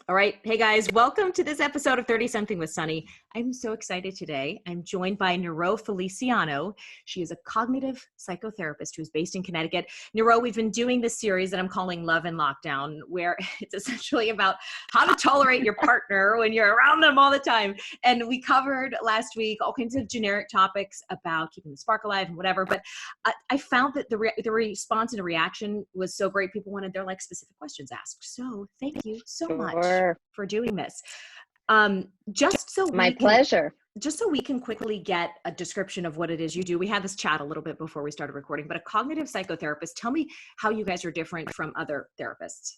All right. Hey guys, welcome to this episode of 30 Something with Sonni. I'm so excited today. I'm joined by Niro Feliciano. She is a cognitive psychotherapist who's based in Connecticut. Niro, we've been doing this series that I'm calling Love in Lockdown, where it's essentially about how to tolerate your partner when you're around them all the time. And we covered last week all kinds of generic topics about keeping the spark alive and whatever. But I found that the response and the reaction was so great. People wanted their specific questions asked. So thank you so much Sure. for doing this. Just so My pleasure. we can quickly get a description of what it is you do. We had this chat a little bit before we started recording, but a cognitive psychotherapist, tell me how you guys are different from other therapists.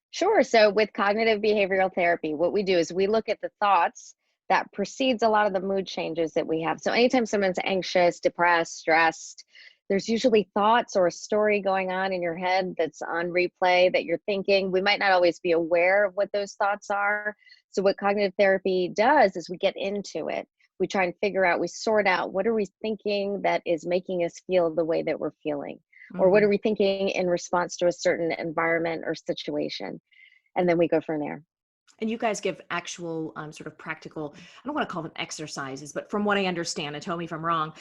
Sure. So with cognitive behavioral therapy, what we do is we look at the thoughts that precedes a lot of the mood changes that we have. So anytime someone's anxious, depressed, stressed, there's usually thoughts or a story going on in your head that's on replay that you're thinking. We might not always be aware of what those thoughts are. So what cognitive therapy does is we get into it. We try and figure out, we sort out, what are we thinking that is making us feel the way that we're feeling? Or what are we thinking in response to a certain environment or situation? And then we go from there. And you guys give actual sort of practical, I don't want to call them exercises, but from what I understand, and tell me if I'm wrong,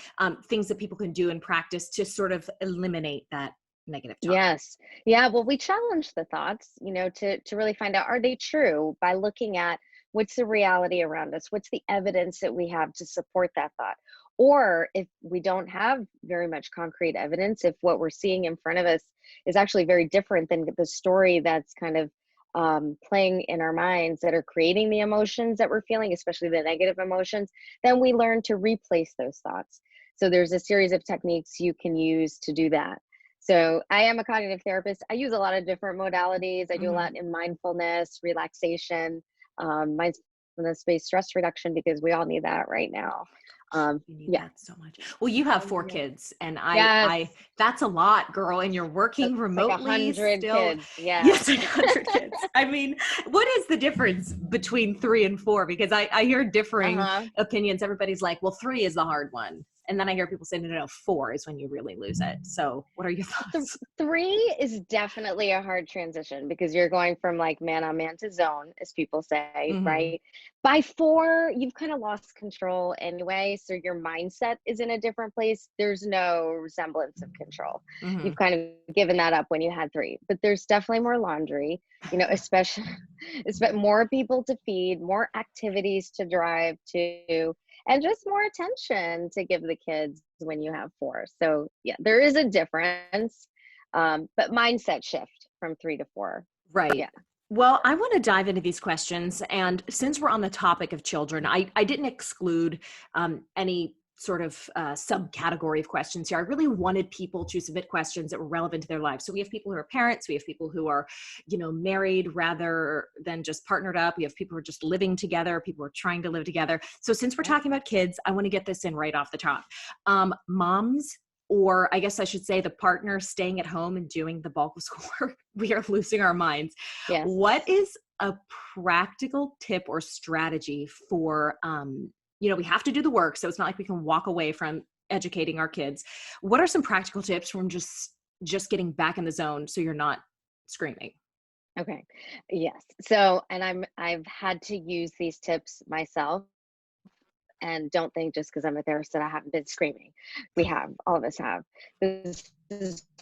things that people can do in practice to sort of eliminate that negative talk. Yes. Yeah. Well, we challenge the thoughts, to really find out, are they true, by looking at what's the reality around us? What's the evidence that we have to support that thought? Or if we don't have very much concrete evidence, if what we're seeing in front of us is actually very different than the story that's kind of playing in our minds that are creating the emotions that we're feeling, especially the negative emotions, then we learn to replace those thoughts. So there's a series of techniques you can use to do that. So I am a cognitive therapist. I use a lot of different modalities. I do a lot in mindfulness, relaxation, mindfulness-based stress reduction, because we all need that right now. You need Yeah. that so much. Well, you have 4 kids, and Yes. I that's a lot, girl, and you're working That's like remotely 100 still. kids. Yeah. Yes, 100 kids. I mean, what is the difference between 3 and 4? Because I hear differing Uh-huh. opinions. Everybody's like, well, 3 is the hard one. And then I hear people say, no, 4 is when you really lose it. So what are your Th- thoughts? 3 is definitely a hard transition because you're going from like man on man to zone, as people say, Hmm. right? By 4, you've kind of lost control anyway. So your mindset is in a different place. There's no resemblance of control. Hmm. You've kind of given that up when you had 3, but there's definitely more laundry, especially, especially more people to feed, more activities to drive to, and just more attention to give the kids when you have 4. So yeah, there is a difference, but mindset shift from 3 to 4. Right. Yeah. Well, I want to dive into these questions. And since we're on the topic of children, I didn't exclude any sort of subcategory of questions here. I really wanted people to submit questions that were relevant to their lives. So we have people who are parents, we have people who are, married rather than just partnered up. We have people who are just living together, people who are trying to live together. So since we're Yeah. talking about kids, I want to get this in right off the top. Moms, or I guess I should say the partner staying at home and doing the bulk of schoolwork, we are losing our minds. Yes. What is a practical tip or strategy for, we have to do the work, so it's not like we can walk away from educating our kids. What are some practical tips from just getting back in the zone so you're not screaming? Okay. Yes. So, and I've had to use these tips myself, and don't think just because I'm a therapist that I haven't been screaming. We have, all of us have. It's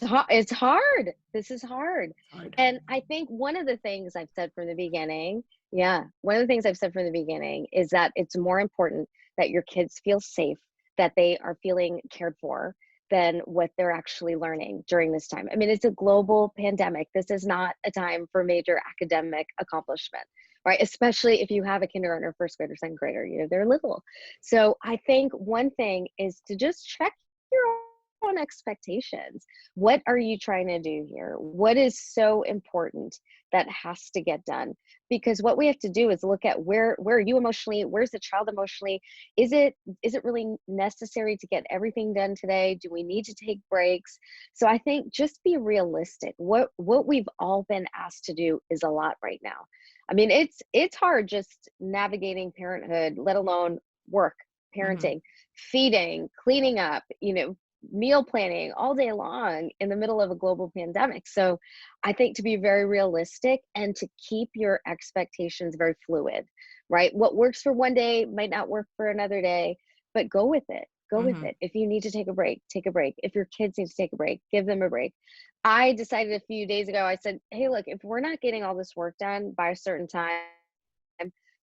hard. This is hard. Hard. And I think one of the things I've said from the beginning, yeah, one of the things I've said from the beginning is that it's more important that your kids feel safe, that they are feeling cared for, than what they're actually learning during this time. I mean, it's a global pandemic. This is not a time for major academic accomplishment, right? Especially if you have a kindergartner, first grader, second grader, they're little. So I think one thing is to just check your own expectations. What are you trying to do here? What is so important that has to get done? Because what we have to do is look at where are you emotionally, where's the child emotionally? Is it really necessary to get everything done today? Do we need to take breaks? So I think just be realistic. What we've all been asked to do is a lot right now. I mean, it's hard just navigating parenthood, let alone work, Mhm. parenting, feeding, cleaning up, meal planning all day long in the middle of a global pandemic. So I think to be very realistic and to keep your expectations very fluid, right? What works for one day might not work for another day, but go with it. Go with Mm-hmm. it. If you need to take a break, take a break. If your kids need to take a break, give them a break. I decided a few days ago, I said, hey, look, if we're not getting all this work done by a certain time,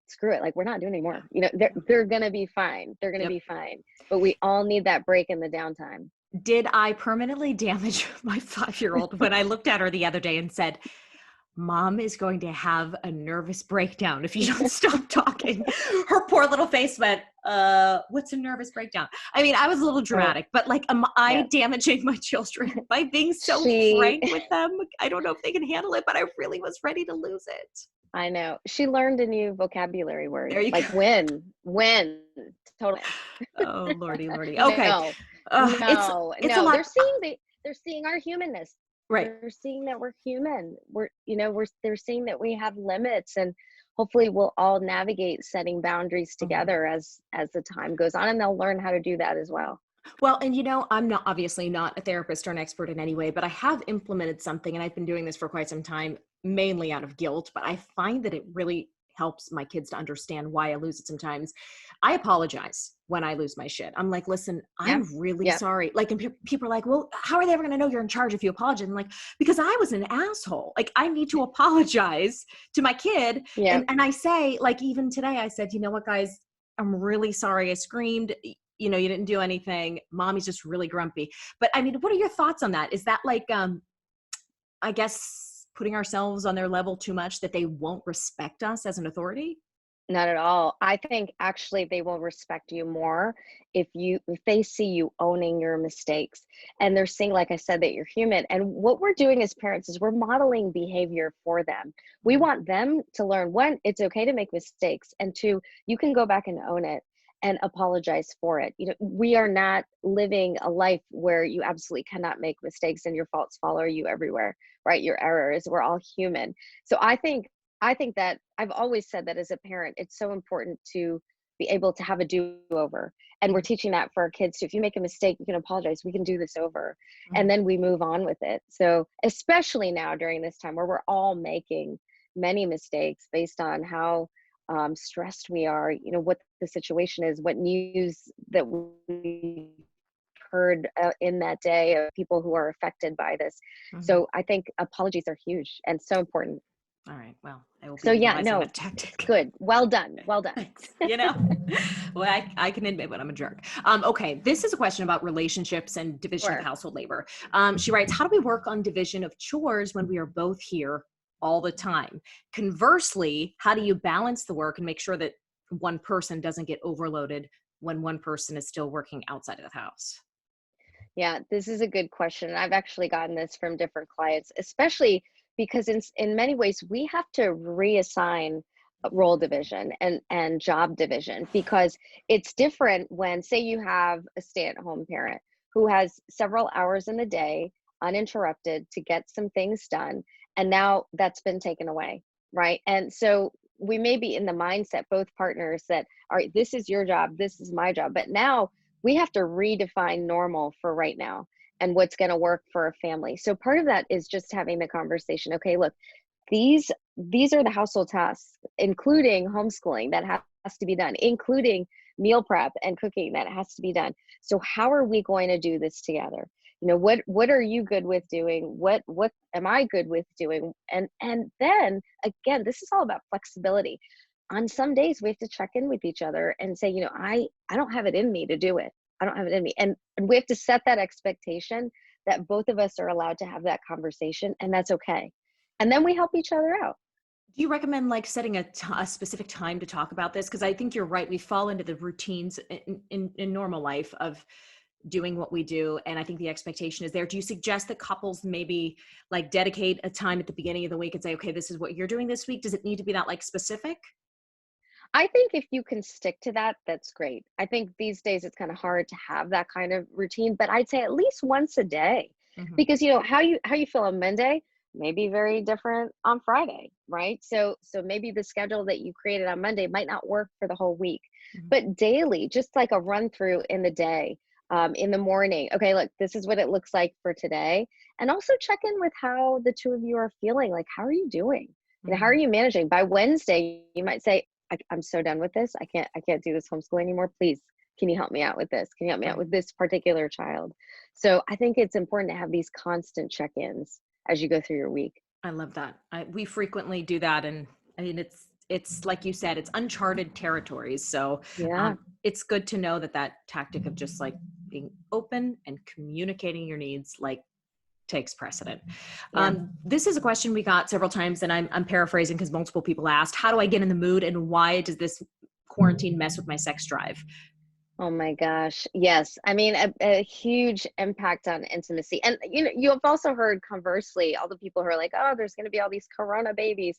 screw it. Like, we're not doing anymore. You know, they're going to be fine. They're going to Yep. be fine. But we all need that break in the downtime. Did I permanently damage my 5-year-old when I looked at her the other day and said, Mom is going to have a nervous breakdown if you don't stop talking? Her poor little face went, what's a nervous breakdown? I mean, I was a little Right. dramatic, but like, am I Yeah. damaging my children by being so She, frank with them? I don't know if they can handle it, but I really was ready to lose it. I know, she learned a new vocabulary word, There you go. like when, totally. Oh, Lordy, Lordy. Okay. No, It's, no, it's a no. lot. They're seeing our humanness. Right. They're seeing that we're human. They're seeing that we have limits, and hopefully we'll all navigate setting boundaries Mhm. together as the time goes on, and they'll learn how to do that as well. Well, and I'm not obviously not a therapist or an expert in any way, but I have implemented something and I've been doing this for quite some time, mainly out of guilt, but I find that it really helps my kids to understand why I lose it sometimes. I apologize when I lose my shit. I'm like, listen, Yeah. I'm really Yep. sorry. Like, and people are like, well, how are they ever going to know you're in charge if you apologize? I'm like, because I was an asshole. Like, I need to apologize to my kid. Yep. And I say, like, even today, I said, you know what, guys, I'm really sorry I screamed. You didn't do anything. Mommy's just really grumpy. But I mean, what are your thoughts on that? Is that like, I guess, putting ourselves on their level too much that they won't respect us as an authority? Not at all. I think actually they will respect you more if they see you owning your mistakes, and they're seeing, like I said, that you're human. And what we're doing as parents is we're modeling behavior for them. We Mhm. want them to learn, one, it's okay to make mistakes, and two, you can go back and own it and apologize for it. We are not living a life where you absolutely cannot make mistakes and your faults follow you everywhere, right? Your errors. We're all human. So I think that I've always said that as a parent, it's so important to be able to have a do-over. And we're Mhm. teaching that for our kids too. If you make a mistake, you can apologize. We can do this over. And Mhm. then we move on with it. So, especially now during this time where we're all making many mistakes based on how stressed we are, what the situation is, what news that we heard in that day of people who are affected by this. Mhm. So, I think apologies are huge and so important. All right. Well, I will be So yeah, utilizing no, that tactic. good. Well done. Well done. Thanks. Well, I can admit when I'm a jerk. Okay. This is a question about relationships and division of Sure. household labor. She writes, how do we work on division of chores when we are both here all the time? Conversely, how do you balance the work and make sure that one person doesn't get overloaded when one person is still working outside of the house? Yeah, this is a good question. I've actually gotten this from different clients, especially because in many ways we have to reassign role division and job division, because it's different when, say, you have a stay-at-home parent who has several hours in the day uninterrupted to get some things done, and now that's been taken away, right? And so we may be in the mindset, both partners, that all right, this is your job, this is my job, but now we have to redefine normal for right now and what's going to work for a family. So part of that is just having the conversation. Okay, look, these are the household tasks, including homeschooling that has to be done, including meal prep and cooking that has to be done. So how are we going to do this together? What are you good with doing? What am I good with doing? And then again, this is all about flexibility. On some days we have to check in with each other and say, I don't have it in me to do it. I don't have it in me. And we have to set that expectation that both of us are allowed to have that conversation, and that's okay. And then we help each other out. Do you recommend like setting a specific time to talk about this? Because I think you're right. We fall into the routines in normal life of doing what we do. And I think the expectation is there. Do you suggest that couples maybe like dedicate a time at the beginning of the week and say, okay, this is what you're doing this week? Does it need to be that like specific? I think if you can stick to that, that's great. I think these days it's kind of hard to have that kind of routine, but I'd say at least once a day. Hmm. Because how you feel on Monday may be very different on Friday, right? So maybe the schedule that you created on Monday might not work for the whole week. Hmm. But daily, just like a run through in the day in the morning. Okay, look, this is what it looks like for today. And also check in with how the two of you are feeling. Like, how are you doing? You know, how are Mhm. you managing? By Wednesday, you might say, I'm so done with this. I can't do this homeschool anymore. Please, can you help me out with this? Can you help me out Right. with this particular child? So I think it's important to have these constant check-ins as you go through your week. I love that. We frequently do that, and I mean, it's like you said, it's uncharted territories. So Yeah. it's good to know that that tactic of just like being open and communicating your needs, like, takes precedent. Yeah. This is a question we got several times, and I'm paraphrasing because multiple people asked, how do I get in the mood, and why does this quarantine mess with my sex drive? Oh my gosh. Yes. I mean, a huge impact on intimacy. And you know, you have also heard conversely, all the people who are like, oh, there's going to be all these corona babies.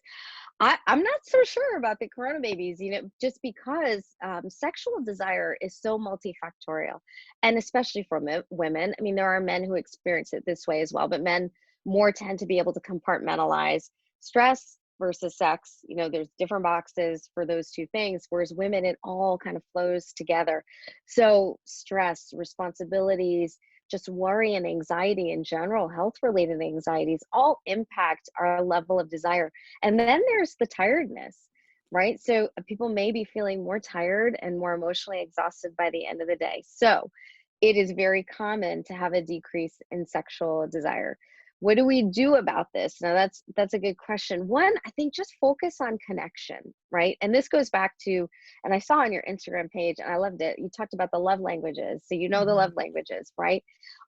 I'm not so sure about the corona babies, you know, just because sexual desire is so multifactorial, and especially for women. I mean, there are men who experience it this way as well, but men more tend to be able to compartmentalize stress versus sex. You know, there's different boxes for those two things, whereas women, it all kind of flows together. So, stress, responsibilities, just worry and anxiety in general, health related anxieties, all impact our level of desire. And then there's the tiredness, right? So people may be feeling more tired and more emotionally exhausted by the end of the day. So it is very common to have a decrease in sexual desire. What do we do about this? Now that's a good question. One, I think just focus on connection, right? And this goes back to, and I saw on your Instagram page and I loved it. You talked about the love languages. So you know the love Mhm. languages, right?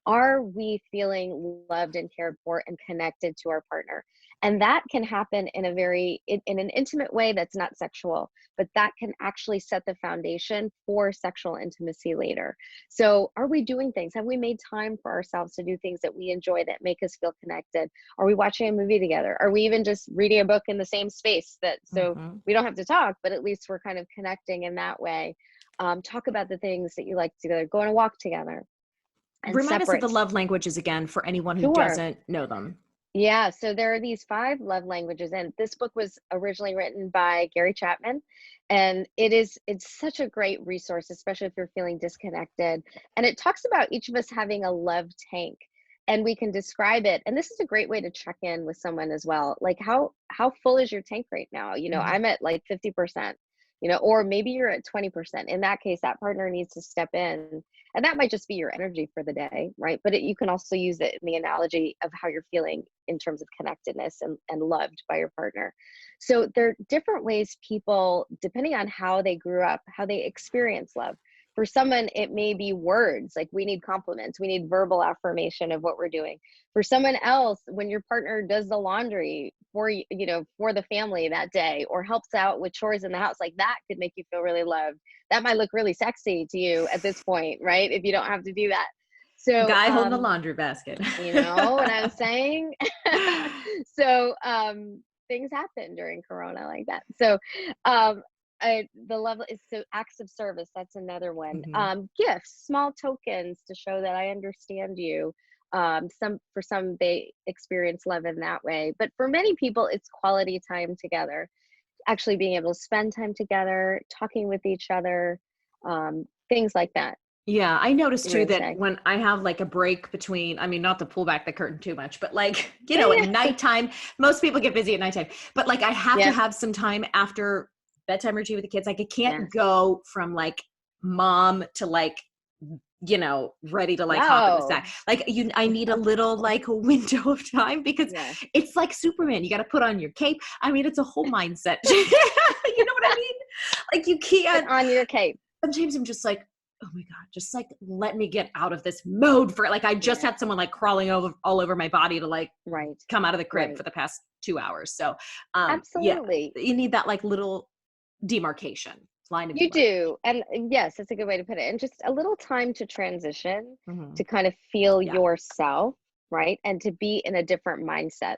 Are we feeling loved and cared for and connected to our partner? And that can happen in a in an intimate way that's not sexual, but that can actually set the foundation for sexual intimacy later. So are we doing things? Have we made time for ourselves to do things that we enjoy that make us feel connected? Are we watching a movie together? Are we even just reading a book in the same space, that so Mhm. we don't have to talk, but at least we're kind of connecting in that way. Talk about the things that you like together, go on a walk together, and Remind us of separate. the love languages again for anyone who Sure. doesn't know them. Yeah, so there are these five love languages, and this book was originally written by Gary Chapman, and it's such a great resource, especially if you're feeling disconnected. And it talks about each of us having a love tank, and we can describe it. And this is a great way to check in with someone as well. Like, how full is your tank right now? You know, Mhm. I'm at like 50%, you know, or maybe you're at 20%. In that case, that partner needs to step in, and that might just be your energy for the day, right? But you can also use it in the analogy of how you're feeling in terms of connectedness and loved by your partner. So there are different ways people, depending on how they grew up, how they experience love. For someone, it may be words, like we need compliments, we need verbal affirmation of what we're doing. For someone else, when your partner does the laundry for you know, for the family that day, or helps out with chores in the house, like that could make you feel really loved. That might look really sexy to you at this point, right? If you don't have to do that. So Guy holding the laundry basket. you know what I'm saying? So, things happen during Corona like that. So, um, the level is, so acts of service. That's another one. Mhm. Gifts, small tokens to show that I understand you. For some, they experience love in that way, but for many people, it's quality time together. Actually, being able to spend time together, talking with each other, things like that. Yeah, I noticed You were too gonna that say, when I have like a break between, I mean, not to pull back the curtain too much, but like, you yeah, know, at yeah, nighttime, most people get busy at nighttime, but like I have to yeah, have some time after bedtime routine with the kids. Like I can't yes. go from like mom to like, you know, ready to like hop in the No. sack. Like I need a little like a window of time because Yes. it's like Superman. You got to put on your cape. I mean, it's a whole mindset. You know what I mean? Like you Put can't, on your cape. sometimes I'm just like, oh my God, just like let me get out of this mode for like I just Yeah. had someone like crawling over all over my body to like Right. come out of the crib Right. for the past 2 hours. So yeah, Absolutely. you need that like little demarcation, line of You demarcation. do. And yes, that's a good way to put it. And just a little time to transition, Hmm. to kind of feel Yeah. yourself, right? And to be in a different mindset.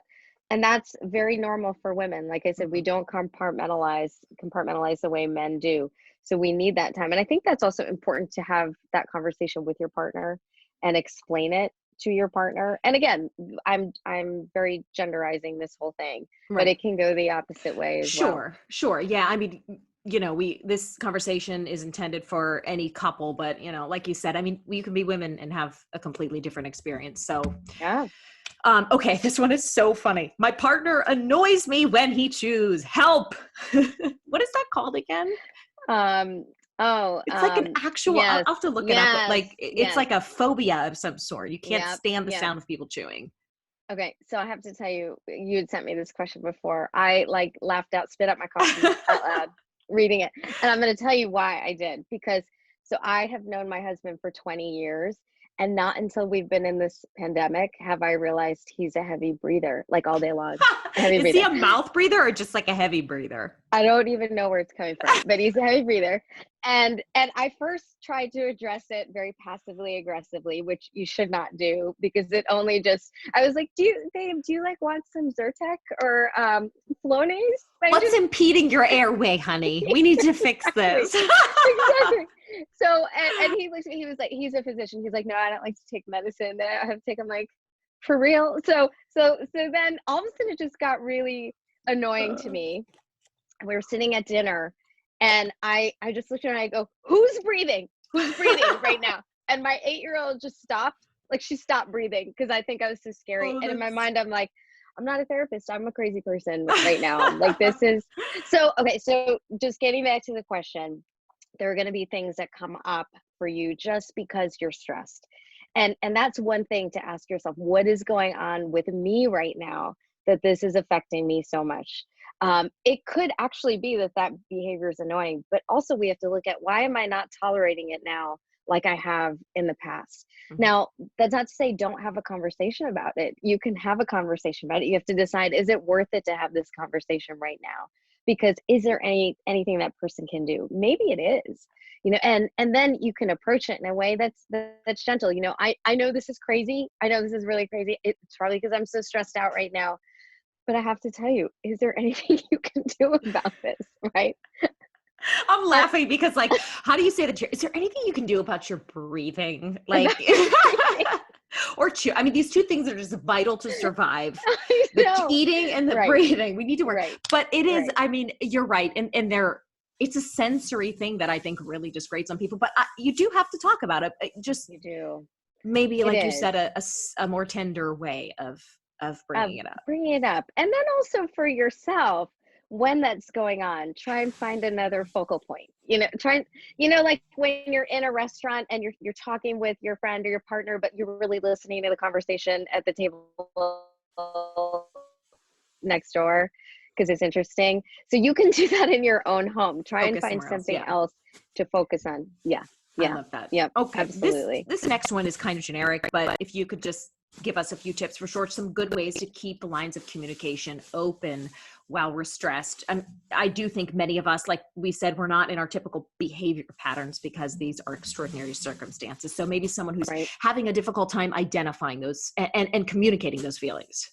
And that's very normal for women. Like I said, we Hmm. don't compartmentalize the way men do. So we need that time. And I think that's also important to have that conversation with your partner and explain it to your partner. And again, I'm very genderizing this whole thing, but Right. it can go the opposite way as well. Sure. Sure. Yeah. I mean, this conversation is intended for any couple, but like you said, I mean, we can be women and have a completely different experience. So, Yeah. Okay, this one is so funny. My partner annoys me when he chews. Help. What is that called again? It's like an actual, I'll yes, have to look it up, but yes, like, it's yes. like a phobia of some sort. You can't Yep, stand the yep. sound of people chewing. Okay, so I have to tell you, you had sent me this question before. I like laughed out, spit out my coffee out loud reading it. And I'm going to tell you why I did. Because so I have known my husband for 20 years, and not until we've been in this pandemic have I realized he's a heavy breather, like all day long. A heavy Is he breather. a mouth breather or just like a heavy breather? I don't even know where it's coming from, but he's a heavy breather. And I first tried to address it very passively aggressively, which you should not do, because it only just, I was like, babe, do you like want some Zyrtec or Flonase? What's impeding your airway, honey? We need to fix this. Exactly. So, and he looked at me, he was like, he's a physician. He's like, no, I don't like to take medicine. I have to take, I'm like, for real? So then all of a sudden it just got really annoying to me. We were sitting at dinner, and I just looked at her and I go, who's breathing right now? And my 8-year-old just stopped, like she stopped breathing because I think I was so scary. And in my mind, I'm like, I'm not a therapist. I'm a crazy person right now. Like this is, so, okay. So just getting back to the question, there are going to be things that come up for you just because you're stressed. And that's one thing to ask yourself, what is going on with me right now that this is affecting me so much? It could actually be that behavior is annoying, but also we have to look at, why am I not tolerating it now like I have in the past? Mm-hmm. Now, that's not to say don't have a conversation about it. You can have a conversation about it. You have to decide, is it worth it to have this conversation right now? Because is there anything that person can do? Maybe it is, and then you can approach it in a way that's gentle. I know this is crazy. I know this is really crazy. It's probably because I'm so stressed out right now. But I have to tell you, is there anything you can do about this, right? I'm laughing because, like, how do you say that? Is there anything you can do about your breathing? Like, or chew? I mean, these two things are just vital to survive. The eating and the breathing. We need to work. Right. But it is, I mean, you're right. And it's a sensory thing that I think really just grates on people. But you do have to talk about it. You do. Maybe, like you said, a more tender way of bringing it up. And then also for yourself, when that's going on, try and find another focal point. Like when you're in a restaurant and you're talking with your friend or your partner, but you're really listening to the conversation at the table next door because it's interesting. So you can do that in your own home. Try and find something else to focus on. Yeah. I love that. Yeah. Okay. Absolutely. This next one is kind of generic, but if you could just give us a few tips for sure, some good ways to keep the lines of communication open while we're stressed. And I do think many of us, like we said, we're not in our typical behavior patterns because these are extraordinary circumstances. So maybe someone who's having a difficult time identifying those and communicating those feelings.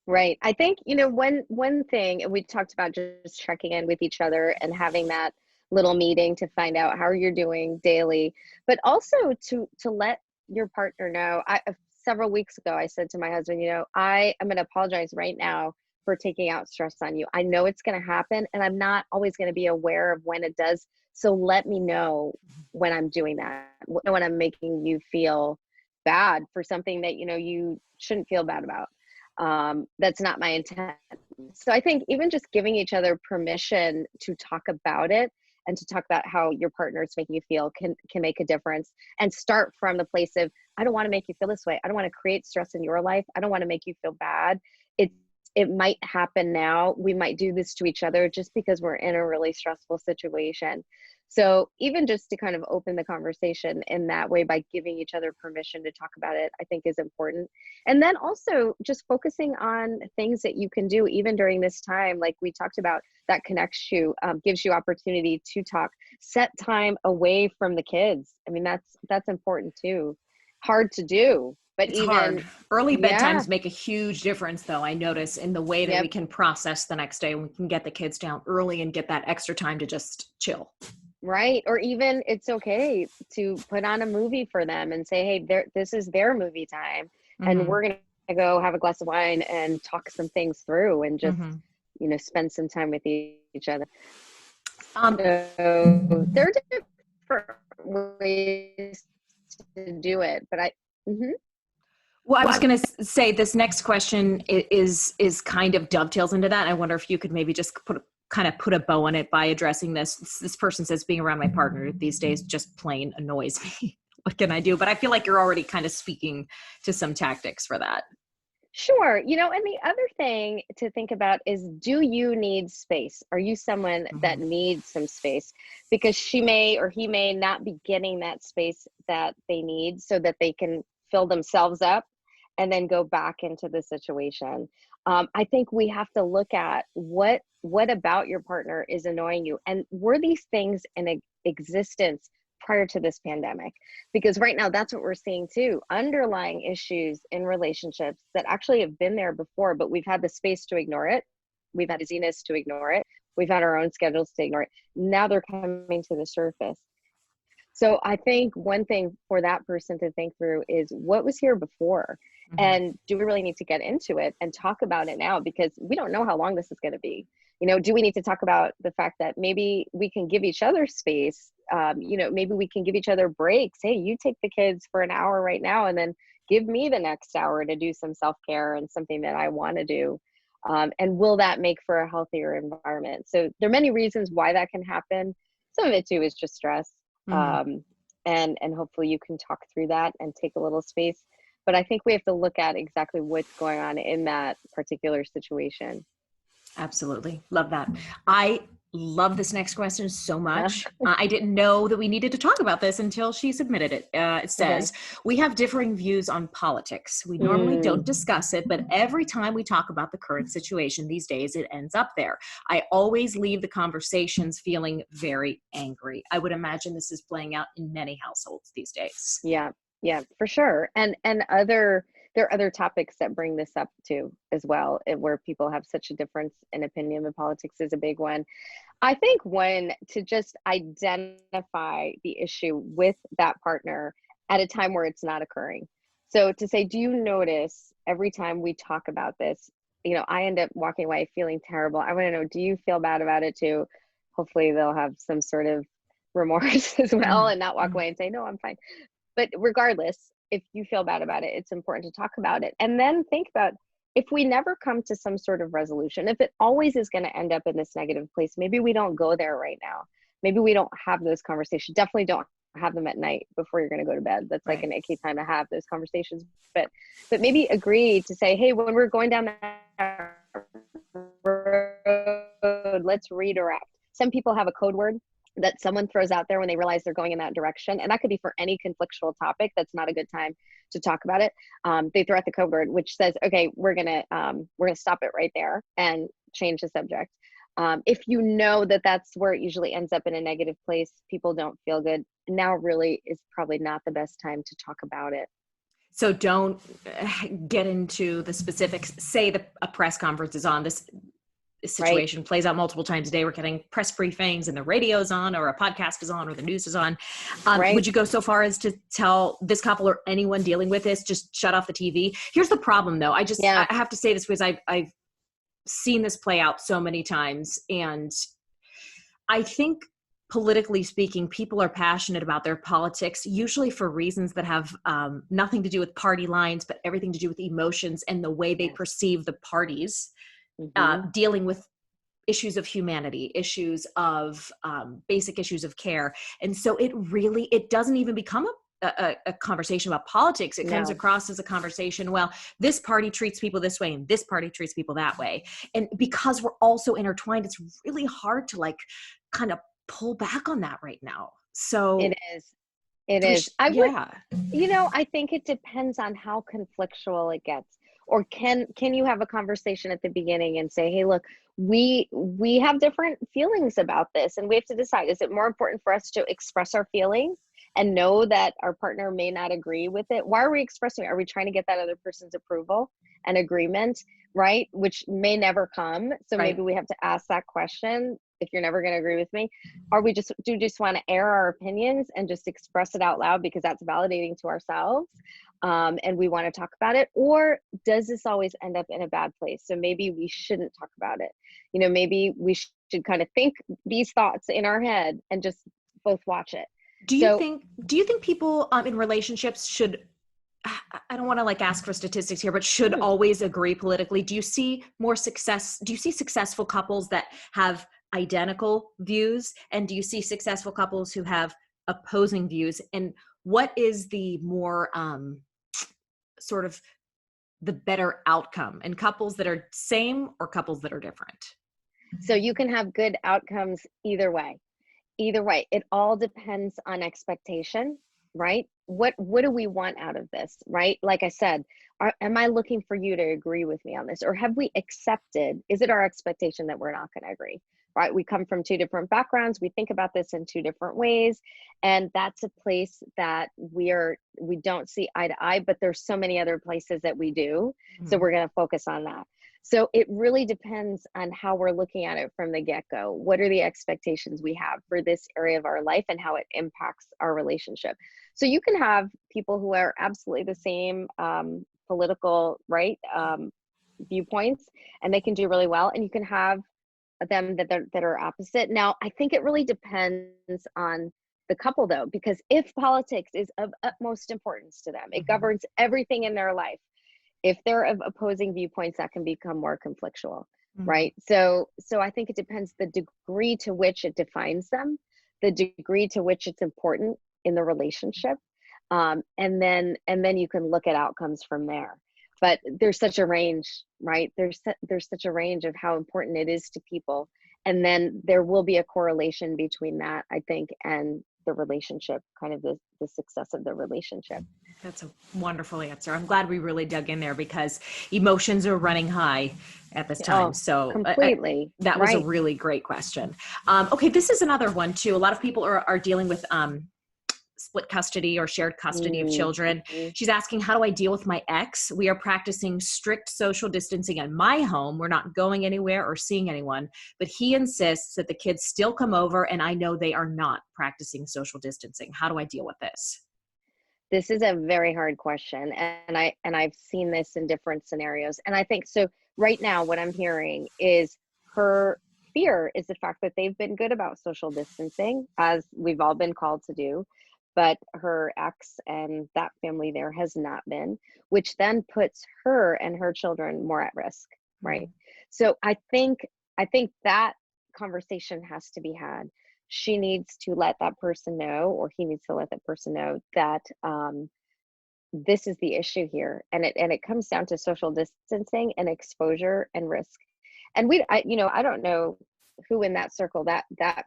Right. I think, one thing, and we talked about just checking in with each other and having that little meeting to find out how you're doing daily, but also to let your partner know. Several weeks ago, I said to my husband, I am going to apologize right now for taking out stress on you. I know it's going to happen, and I'm not always going to be aware of when it does. So let me know when I'm doing that, when I'm making you feel bad for something that, you shouldn't feel bad about. That's not my intent. So I think even just giving each other permission to talk about it and to talk about how your partner is making you feel can make a difference, and start from the place of, I don't want to make you feel this way. I don't want to create stress in your life. I don't want to make you feel bad. It might happen now. We might do this to each other just because we're in a really stressful situation. So even just to kind of open the conversation in that way by giving each other permission to talk about it, I think is important. And then also just focusing on things that you can do even during this time, like we talked about, that connects you, gives you opportunity to talk. Set time away from the kids. I mean, that's important too. Hard to do. But it's hard. Early bedtimes make a huge difference, though, I notice, in the way that we can process the next day. We can get the kids down early and get that extra time to just chill. Right. Or even it's okay to put on a movie for them and say, hey, this is their movie time. Mm-hmm. And we're going to go have a glass of wine and talk some things through and just, spend some time with each other. Um, So there are different ways to do it, but mhm. well, I was going to say this next question is kind of dovetails into that. I wonder if you could maybe just put a bow on it by addressing this. This person says being around my partner these days just plain annoys me. What can I do? But I feel like you're already kind of speaking to some tactics for that. Sure. And the other thing to think about is, do you need space? Are you someone that Mhm. needs some space? Because she may or he may not be getting that space that they need so that they can fill themselves up and then go back into the situation. I think we have to look at what about your partner is annoying you, and were these things in existence prior to this pandemic? Because right now that's what we're seeing too, underlying issues in relationships that actually have been there before, but we've had the space to ignore it, we've had busyness to ignore it, we've had our own schedules to ignore it. Now they're coming to the surface. So I think one thing for that person to think through is, what was here before, Mhm. and do we really need to get into it and talk about it now, because we don't know how long this is going to be. Do we need to talk about the fact that maybe we can give each other space? Maybe we can give each other breaks. Hey, you take the kids for an hour right now, and then give me the next hour to do some self-care and something that I want to do. And will that make for a healthier environment? So there are many reasons why that can happen. Some of it too is just stress. Mhm. um, and hopefully you can talk through that and take a little space. But I think we have to look at exactly what's going on in that particular situation. Absolutely. Love that. I love this next question so much. I didn't know that we needed to talk about this until she submitted it. It Okay. says, we have differing views on politics. We normally don't Mm, discuss it, but every time we talk about the current situation these days, it ends up there. I always leave the conversations feeling very angry. I would imagine this is playing out in many households these days. yeah, yeah, for sure. And there are other topics that bring this up too, as well, where people have such a difference in opinion, and politics is a big one. I think when to just identify the issue with that partner at a time where it's not occurring. So to say, do you notice every time we talk about this, I end up walking away feeling terrible. I want to know, do you feel bad about it too? Hopefully they'll have some sort of remorse as well, Mhm. and not walk Mhm. away and say, no, I'm fine. But regardless, if you feel bad about it, it's important to talk about it. And then think about, if we never come to some sort of resolution, if it always is going to end up in this negative place, maybe we don't go there right now. Maybe we don't have those conversations. Definitely don't have them at night before you're going to go to bed. That's like Right. an icky time to have those conversations. But maybe agree to say, hey, when we're going down that road, let's redirect. Some people have a code word that someone throws out there when they realize they're going in that direction, and that could be for any conflictual topic that's not a good time to talk about it. They throw out the code word which says, okay, we're gonna stop it right there and change the subject. If you know that that's where it usually ends up, in a negative place, people don't feel good, now really is probably not the best time to talk about it. So don't get into the specifics. Say a press conference is on. This Right. situation plays out multiple times a day. We're getting press briefings and the radio's on, or a podcast is on, or the news is on. Right. Would you go so far as to tell this couple or anyone dealing with this, just shut off the TV? Here's the problem, though. Yeah. I have to say this because I've seen this play out so many times, and I think politically speaking, people are passionate about their politics, usually for reasons that have nothing to do with party lines, but everything to do with emotions and the way they Yes. perceive the parties Hmm. dealing with issues of humanity, issues of basic issues of care. And so it doesn't even become a conversation about politics. It comes No. across as a conversation, well, this party treats people this way and this party treats people that way. And because we're also intertwined, it's really hard to like kind of pull back on that right now. It is. It is. I would. Yeah. I think it depends on how conflictual it gets. Or can you have a conversation at the beginning and say, "Hey, look, we have different feelings about this, and we have to decide, is it more important for us to express our feelings and know that our partner may not agree with it? Why are we expressing it? Are we trying to get that other person's approval and agreement, right? Which may never come. So maybe Right. we have to ask that question. If you're never going to agree with me, are we just want to air our opinions and just express it out loud because that's validating to ourselves, and we want to talk about it? Or does this always end up in a bad place, so maybe we shouldn't talk about it? Maybe we should kind of think these thoughts in our head and just both watch it. Do you think people in relationships should, I don't want to like ask for statistics here, but should always agree politically? Do you see successful couples that have identical views? And do you see successful couples who have opposing views? And what is the more sort of the better outcome in couples that are same or couples that are different? So you can have good outcomes either way. Either way, it all depends on expectation, right? What do we want out of this, right? Like I said, am I looking for you to agree with me on this? Or have we accepted, is it our expectation that we're not going to agree, right? We come from two different backgrounds. We think about this in two different ways. And that's a place that we don't see eye to eye, but there's so many other places that we do. Mm-hmm. So we're going to focus on that. So it really depends on how we're looking at it from the get-go. What are the expectations we have for this area of our life and how it impacts our relationship? So you can have people who are absolutely the same political, right, viewpoints, and they can do really well. And you can have them that are opposite. Now, I think it really depends on the couple, though, because if politics is of utmost importance to them, it governs everything in their life. If they're of opposing viewpoints, that can become more conflictual, right? So I think it depends the degree to which it defines them, the degree to which it's important in the relationship, and then you can look at outcomes from there. But there's such a range, right? There's such a range of how important it is to people, and then there will be a correlation between that, I think, and the relationship, kind of the success of the relationship. That's a wonderful answer. I'm glad we really dug in there because emotions are running high at this time. Oh, so completely. That was a really great question. Okay. This is another one too. A lot of people are dealing with split custody or shared custody of children. She's asking, how do I deal with my ex? We are practicing strict social distancing in my home. We're not going anywhere or seeing anyone, but he insists that the kids still come over and I know they are not practicing social distancing. How do I deal with this? This is a very hard question. And I've seen this in different scenarios. And I think, so right now what I'm hearing is her fear is the fact that they've been good about social distancing, as we've all been called to do, but her ex and that family there has not been, which then puts her and her children more at risk, right? So I think that conversation has to be had. She needs to let that person know, or he needs to let that person know that this is the issue here, and it comes down to social distancing and exposure and risk. And I don't know who in that circle, that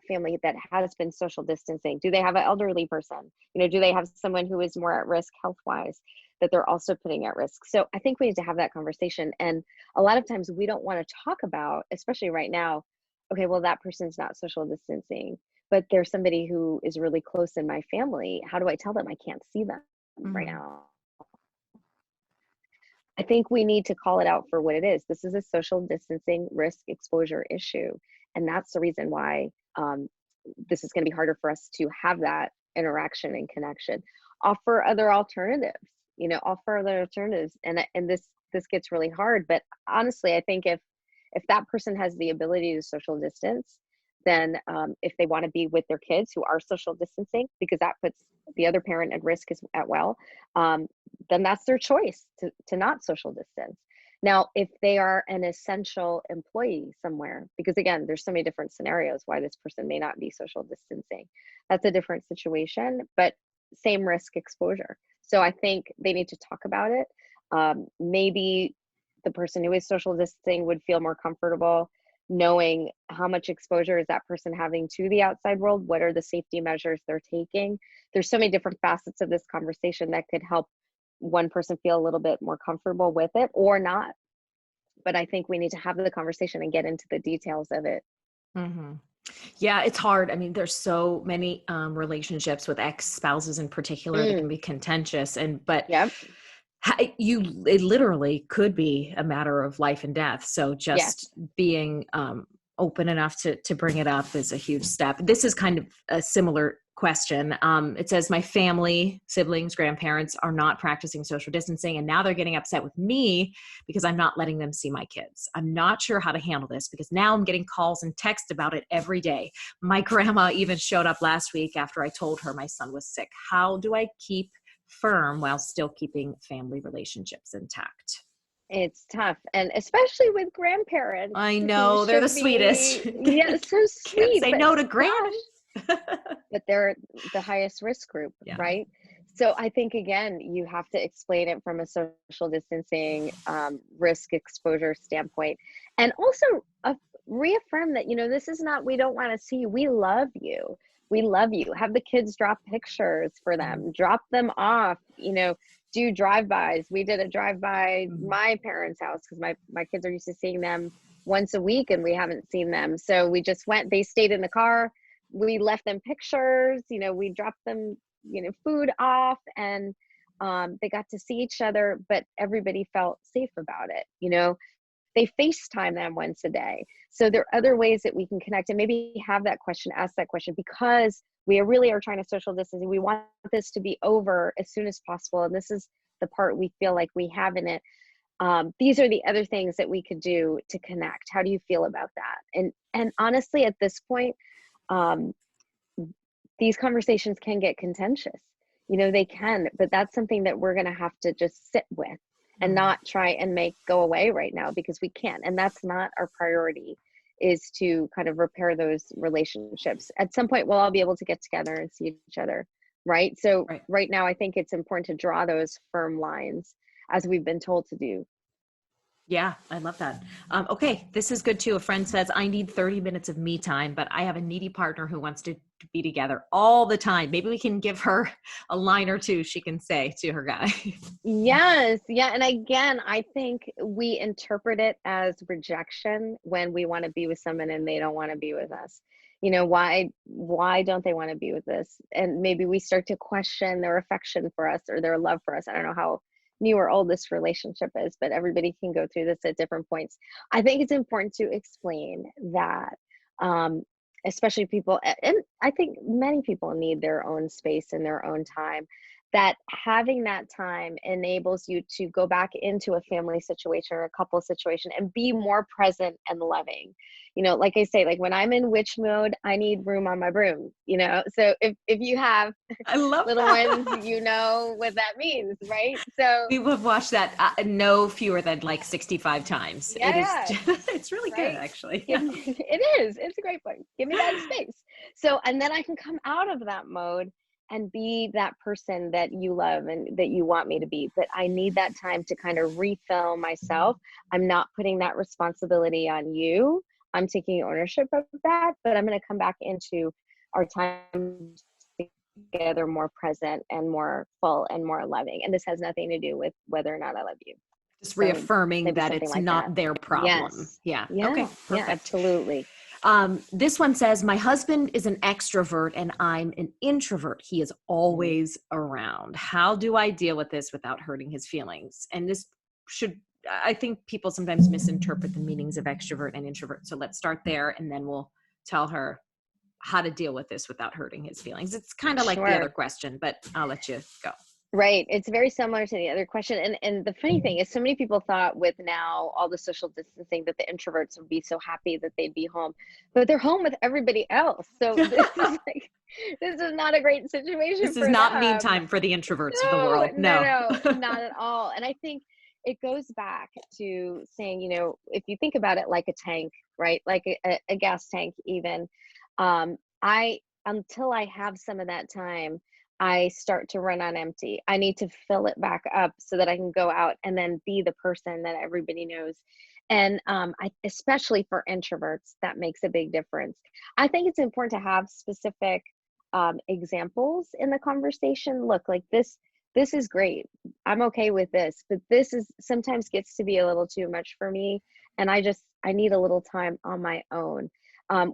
family that has been social distancing. Do they have an elderly person? Do they have someone who is more at risk health-wise that they're also putting at risk? So I think we need to have that conversation. And a lot of times we don't want to talk about, especially right now, okay, well, that person's not social distancing, but there's somebody who is really close in my family. How do I tell them I can't see them right now? I think we need to call it out for what it is. This is a social distancing risk exposure issue. And that's the reason why this is going to be harder for us to have that interaction and connection. Offer other alternatives, and this gets really hard. But honestly, I think if that person has the ability to social distance, then if they want to be with their kids who are social distancing, because that puts the other parent at risk as well, then that's their choice to not social distance. Now, if they are an essential employee somewhere, because again, there's so many different scenarios why this person may not be social distancing, that's a different situation, but same risk exposure. So I think they need to talk about it. Maybe the person who is social distancing would feel more comfortable knowing how much exposure is that person having to the outside world. What are the safety measures they're taking? There's so many different facets of this conversation that could help one person feel a little bit more comfortable with it or not. But I think we need to have the conversation and get into the details of it. Yeah, it's hard. I mean, there's so many relationships with ex-spouses in particular that can be contentious, but yep. It literally could be a matter of life and death. So just being open enough to bring it up is a huge step. This is kind of a similar question. It says, my family, siblings, grandparents are not practicing social distancing, and now they're getting upset with me because I'm not letting them see my kids. I'm not sure how to handle this because now I'm getting calls and texts about it every day. My grandma even showed up last week after I told her my son was sick. How do I keep firm while still keeping family relationships intact? It's tough, and especially with grandparents I who know, they're the should sweetest. be, yeah, so Can't sweet, say but no to gosh, granny. but they're the highest risk group, Yeah. right? So I think, again, you have to explain it from a social distancing risk exposure standpoint, and also reaffirm that, this is not, we don't want to see you. We love you. We love you. Have the kids drop pictures for them, drop them off, do drive-bys. We did a drive-by my parents' house because my kids are used to seeing them once a week and we haven't seen them. So we just went, they stayed in the car. We left them pictures, we dropped them, food off, and they got to see each other, but everybody felt safe about it. They FaceTime them once a day. So there are other ways that we can connect, and maybe ask that question, because we really are trying to social distance. We want this to be over as soon as possible. And this is the part we feel like we have in it. These are the other things that we could do to connect. How do you feel about that? And honestly, at this point, these conversations can get contentious. They can, but that's something that we're going to have to just sit with and not try and make go away right now, because we can't. And that's not our priority, is to kind of repair those relationships. At some point, we'll all be able to get together and see each other, right? So right now, I think it's important to draw those firm lines, as we've been told to do. Yeah, I love that. Okay, this is good too. A friend says, I need 30 minutes of me time, but I have a needy partner who wants to be together all the time. Maybe we can give her a line or two she can say to her guy. Yes. Yeah. And again, I think we interpret it as rejection when we want to be with someone and they don't want to be with us. Why don't they want to be with us? And maybe we start to question their affection for us or their love for us. I don't know how new or old this relationship is, but everybody can go through this at different points. I think it's important to explain that, especially people, and I think many people need their own space and their own time, that having that time enables you to go back into a family situation or a couple situation and be more present and loving. Like I say, like when I'm in witch mode, I need room on my broom, so if you have I love little that. ones, you know what that means, right? So We have watched that no fewer than like 65 times. It is, yeah, it's really good, right. actually. It's a great point. Give me that space. So, and then I can come out of that mode and be that person that you love and that you want me to be. But I need that time to kind of refill myself. I'm not putting that responsibility on you. I'm taking ownership of that, but I'm going to come back into our time together more present and more full and more loving. And this has nothing to do with whether or not I love you. Just So reaffirming maybe that something it's like that. not their problem. Yes. Yeah. Yeah. Okay. Yeah, Perfect. absolutely. This one says, my husband is an extrovert and I'm an introvert. He is always around. How do I deal with this without hurting his feelings? And I think people sometimes misinterpret the meanings of extrovert and introvert. So let's start there and then we'll tell her how to deal with this without hurting his feelings. It's kind of like the other question, but I'll let you go. Right. It's very similar to the other question. And the funny thing is, so many people thought with now all the social distancing that the introverts would be so happy that they'd be home, but they're home with everybody else. So this is not a great situation This for is not them. mean time for the introverts of the world. No, not at all. And I think it goes back to saying, if you think about it like a tank, right? Like a gas tank even, until I have some of that time, I start to run on empty. I need to fill it back up so that I can go out and then be the person that everybody knows. And especially for introverts, that makes a big difference. I think it's important to have specific examples in the conversation. Look, like this is great. I'm okay with this, but this is sometimes gets to be a little too much for me. And I need a little time on my own.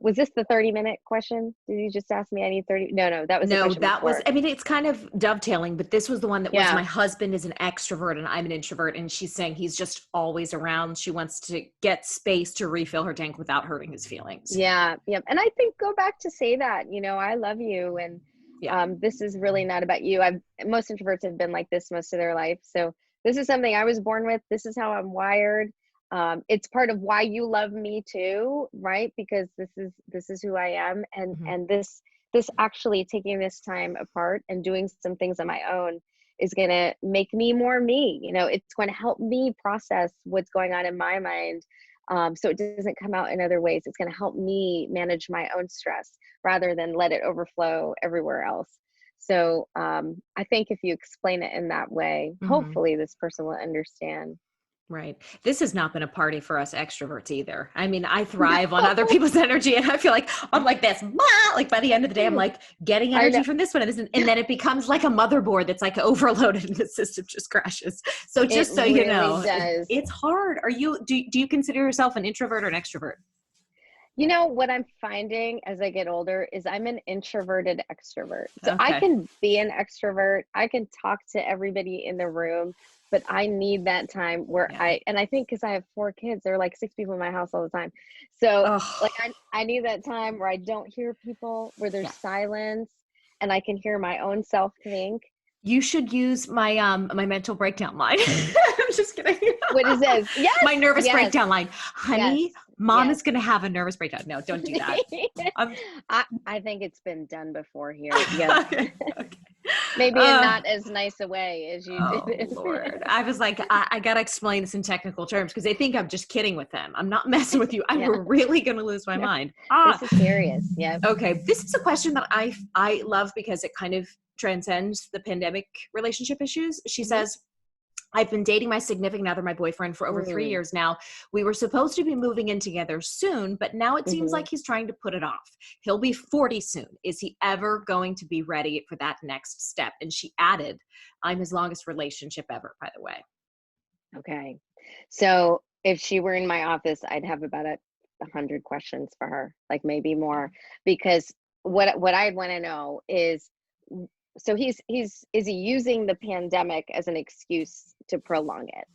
Was this the 30-minute question? Did you just ask me I need 30? No, that was the question before. I mean, it's kind of dovetailing, but this was the one that was, my husband is an extrovert and I'm an introvert. And she's saying he's just always around. She wants to get space to refill her tank without hurting his feelings. Yeah. And I think go back to say that, I love you. And Yeah. This is really not about you. Most introverts have been like this most of their life. So this is something I was born with. This is how I'm wired. It's part of why you love me too, right? Because this is who I am. And this actually taking this time apart and doing some things on my own is going to make me more me. It's going to help me process what's going on in my mind. So it doesn't come out in other ways. It's going to help me manage my own stress rather than let it overflow everywhere else. So I think if you explain it in that way, hopefully this person will understand. Right. This has not been a party for us extroverts either. I mean, I thrive on other people's energy, and I feel like I'm like this, like by the end of the day, I'm like getting energy from this one. And then it becomes like a motherboard that's like overloaded and the system just crashes. So just so you know, it's hard. Do you consider yourself an introvert or an extrovert? What I'm finding as I get older is I'm an introverted extrovert. So I Okay. can be an extrovert. I can talk to everybody in the room, but I need that time where I think because I have 4 kids, there are like 6 people in my house all the time. So like I need that time where I don't hear people, where there's silence and I can hear my own self think. You should use my my mental breakdown line. I'm just kidding. What is this? Yes. My nervous breakdown line. Honey, mom is going to have a nervous breakdown. No, don't do that. I think it's been done before here. Yeah. Okay. Maybe in not as nice a way as you did. Lord. I was like, I got to explain this in technical terms because they think I'm just kidding with them. I'm not messing with you. I'm really going to lose my mind. This is serious. Yeah. Okay. This is a question that I love because it kind of transcends the pandemic relationship issues. She says, I've been dating my significant other, my boyfriend, for over 3 years now. We were supposed to be moving in together soon, but now it seems like he's trying to put it off. He'll be 40 soon. Is he ever going to be ready for that next step? And she added, I'm his longest relationship ever, by the way. Okay. So if she were in my office, I'd have about 100 questions for her, like maybe more, because what I'd want to know is, so is he using the pandemic as an excuse to prolong it,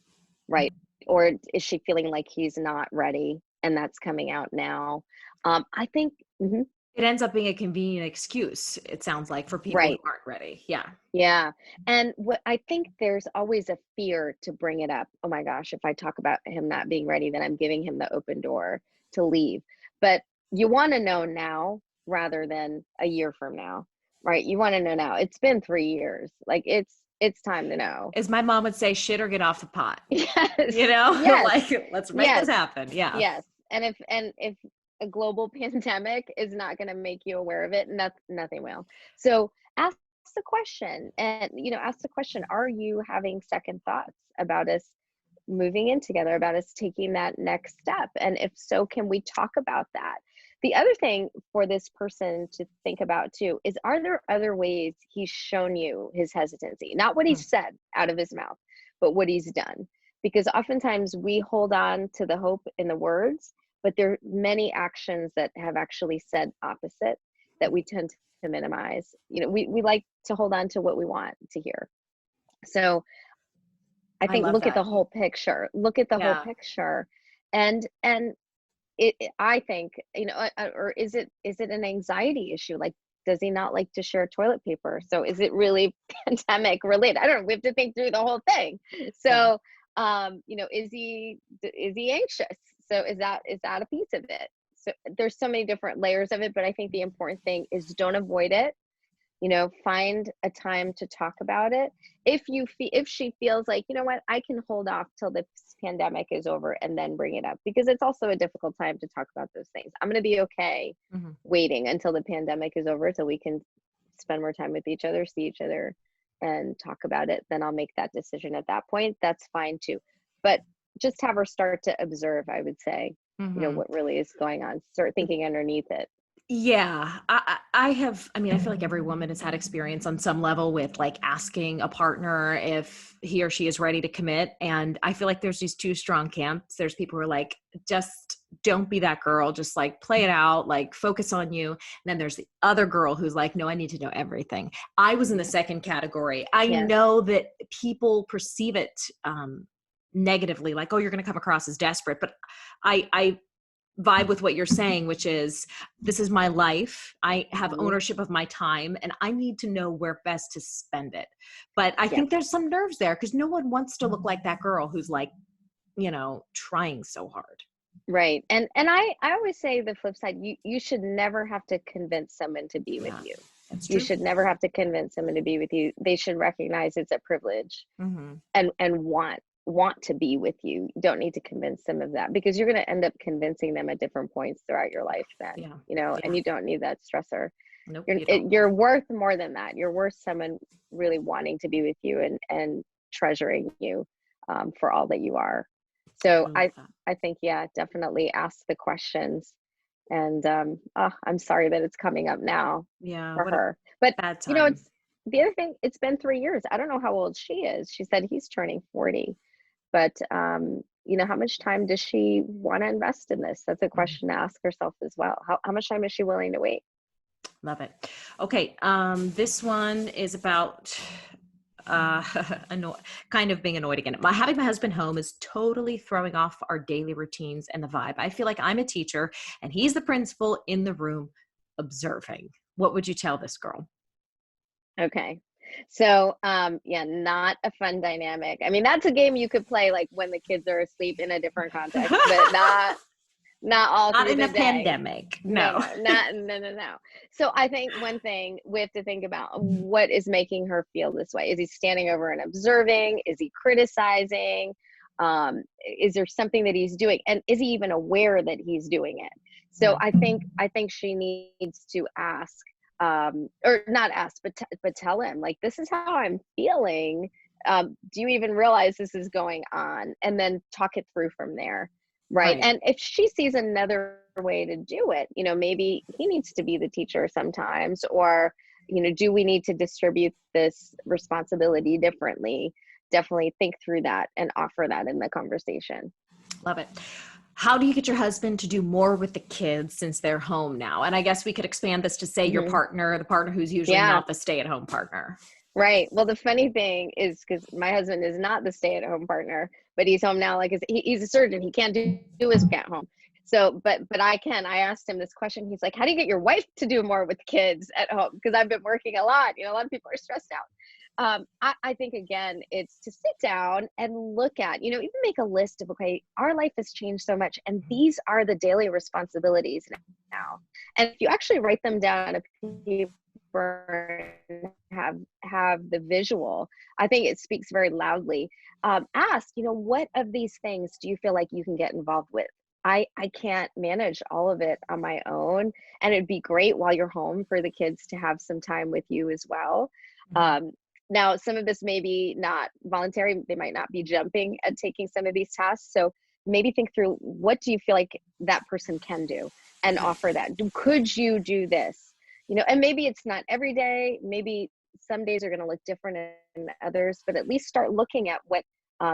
right? Or is she feeling like he's not ready and that's coming out now? I think it ends up being a convenient excuse, it sounds like, for people who aren't ready. Yeah. Yeah. And what I think there's always a fear to bring it up. Oh my gosh, if I talk about him not being ready, then I'm giving him the open door to leave. But you want to know now rather than a year from now. Right. You want to know now. It's been 3 years. Like it's time to know. As my mom would say, shit or get off the pot. Yes. Like let's make this happen. Yeah. Yes. And if a global pandemic is not going to make you aware of it, nothing will. So ask the question and, ask the question, are you having second thoughts about us moving in together, about us taking that next step? And if so, can we talk about that? The other thing for this person to think about too is, are there other ways he's shown you his hesitancy? Not what he's said out of his mouth, but what he's done. Because oftentimes we hold on to the hope in the words, but there are many actions that have actually said opposite that we tend to minimize. We like to hold on to what we want to hear. So I think look at the whole picture. Look at the whole picture. And I think, or is it an anxiety issue? Like, does he not like to share toilet paper? So is it really pandemic related? I don't know. We have to think through the whole thing. So, is he anxious? So is that a piece of it? So there's so many different layers of it, but I think the important thing is don't avoid it. Find a time to talk about it. If she feels like, what, I can hold off till this pandemic is over and then bring it up, because it's also a difficult time to talk about those things. I'm going to be okay waiting until the pandemic is over so we can spend more time with each other, see each other and talk about it. Then I'll make that decision at that point. That's fine too. But just have her start to observe, I would say, what really is going on. Start thinking underneath it. Yeah, I feel like every woman has had experience on some level with like asking a partner if he or she is ready to commit. And I feel like there's these two strong camps. There's people who are like, just don't be that girl, just like play it out, like focus on you. And then there's the other girl who's like, no, I need to know everything. I was in the second category. I know that people perceive it negatively, like, oh, you're going to come across as desperate. But I vibe with what you're saying, which is, this is my life. I have Mhm. ownership of my time and I need to know where best to spend it. But I Yeah. think there's some nerves there because no one wants to look like that girl who's like, trying so hard. Right. And I always say the flip side, you should never have to convince someone to be with Yeah, you. that's You true. should never have to convince someone to be with you. They should recognize it's a privilege Hmm. and want to be with you. You don't need to convince them of that, because you're going to end up convincing them at different points throughout your life then, Yeah. and Yeah. you don't need that stressor. Nope, You're you don't. you're worth more than that. You're worth someone really wanting to be with you and treasuring you, for all that you are. So I love that. I think, yeah, definitely ask the questions. And I'm sorry that it's coming up now Yeah. for What a her. But bad time. it's the other thing. It's been 3 years. I don't know how old she is. She said he's turning 40. But how much time does she want to invest in this? That's a Mhm. question to ask herself as well. How much time is she willing to wait? Love it. Okay. This one is about kind of being annoyed again. Having my husband home is totally throwing off our daily routines and the vibe. I feel like I'm a teacher and he's the principal in the room observing. What would you tell this girl? Okay. So, yeah, not a fun dynamic. I mean, that's a game you could play like when the kids are asleep in a different context, but not all Not through in the a day. pandemic. No, No. no, not no, no, no. So I think one thing we have to think about, what is making her feel this way. Is he standing over and observing? Is he criticizing? Is there something that he's doing? And is he even aware that he's doing it? So I think she needs to ask, or not ask, but tell him, like, this is how I'm feeling. Do you even realize this is going on? And then talk it through from there. Right. Right. And if she sees another way to do it, maybe he needs to be the teacher sometimes, or, do we need to distribute this responsibility differently? Definitely think through that and offer that in the conversation. Love it. How do you get your husband to do more with the kids since they're home now? And I guess we could expand this to say your Hmm. partner, the partner who's usually Yeah. not the stay-at-home partner. Right. Well, the funny thing is, because my husband is not the stay-at-home partner, but he's home now. Like, he's a surgeon, he can't do his at home. So, but I can. I asked him this question. He's like, "How do you get your wife to do more with kids at home?" Because I've been working a lot. A lot of people are stressed out. I think, again, it's to sit down and look at, even make a list of, okay, our life has changed so much, and these are the daily responsibilities now. And if you actually write them down on a paper and have the visual, I think it speaks very loudly. Ask, what of these things do you feel like you can get involved with? I can't manage all of it on my own, and it'd be great while you're home for the kids to have some time with you as well. Mhm. Um, Now, some of this may be not voluntary. They might not be jumping at taking some of these tasks. So maybe think through, what do you feel like that person can do, and offer that. Could you do this? And maybe it's not every day. Maybe some days are going to look different than others, but at least start looking at what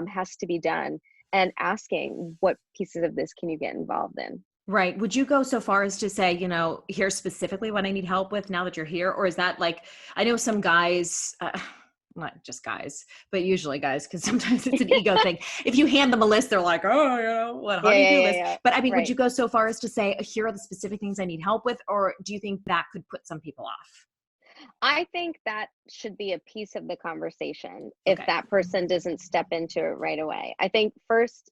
has to be done, and asking, what pieces of this can you get involved in? Right. Would you go so far as to say, here's specifically what I need help with now that you're here? Or is that like, I know some guys, not just guys, but usually guys, because sometimes it's an ego thing. If you hand them a list, they're like, oh, how Yeah, do you yeah, do yeah, this? yeah. But I mean, would Right. you go so far as to say, here are the specific things I need help with? Or do you think that could put some people off? I think that should be a piece of the conversation if Okay. that person doesn't step into it right away. I think first,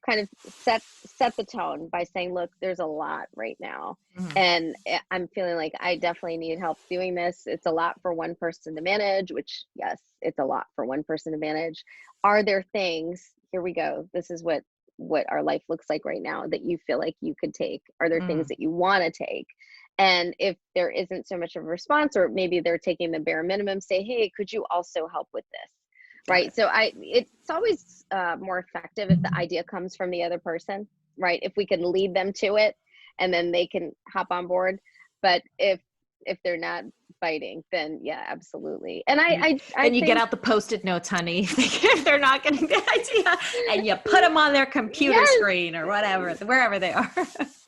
kind of set the tone by saying, "Look, there's a lot right now, Mhm. and I'm feeling like I definitely need help doing this. It's a lot for one person to manage," which, yes, it's a lot for one person to manage. Are there things, here we go. This is what our life looks like right now, that you feel like you could take. Are there things Mm. that you want to take? And if there isn't so much of a response, or maybe they're taking the bare minimum, say, "Hey, could you also help with this?" Got Right. it. So it's always more effective if the idea comes from the other person, right? If we can lead them to it, and then they can hop on board. But if they're not biting, then yeah, absolutely. And And you, I then you get think, out the post-it notes, honey, if they're not getting the idea, and you put them on their computer yes, screen or whatever, wherever they are.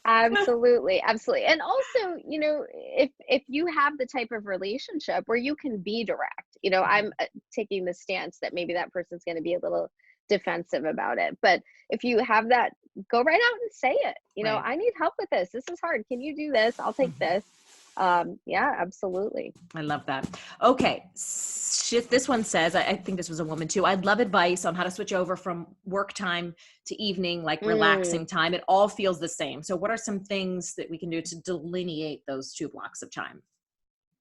absolutely, absolutely. And also, if you have the type of relationship where you can be direct, I'm taking the stance that maybe that person's going to be a little defensive about it. But if you have that, go right out and say it. You know, Right. I need help with this. This is hard. Can you do this? I'll take this. Yeah, absolutely. I love that. Okay. This one says, I think this was a woman too. I'd love advice on how to switch over from work time to evening, like relaxing time. It all feels the same. So what are some things that we can do to delineate those two blocks of time?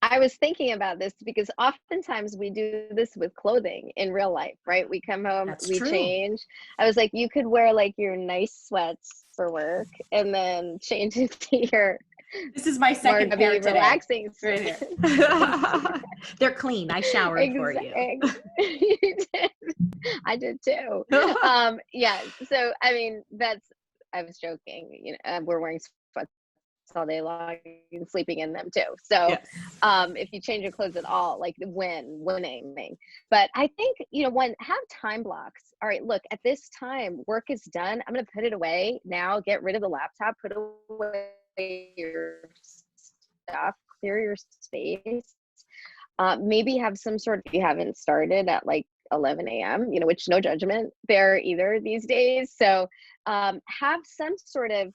I was thinking about this because oftentimes we do this with clothing in real life, right? We come home, That's we true. change. I was like, you could wear like your nice sweats for work and then change into your This is my more second pair W today. relaxing Right here. sweats. They're clean. I showered for you. You did. I did too. Yeah. So, I mean, I was joking, you know, we're wearing sweats all day long and sleeping in them too. So, Yes. if you change your clothes at all, like winning. But I think, you know, have time blocks. All right, look, at this time, work is done. I'm going to put it away now, get rid of the laptop, put away your stuff, clear your space. Maybe have some sort of, you haven't started at like 11 a.m., you know, which no judgment there either these days. So have some sort of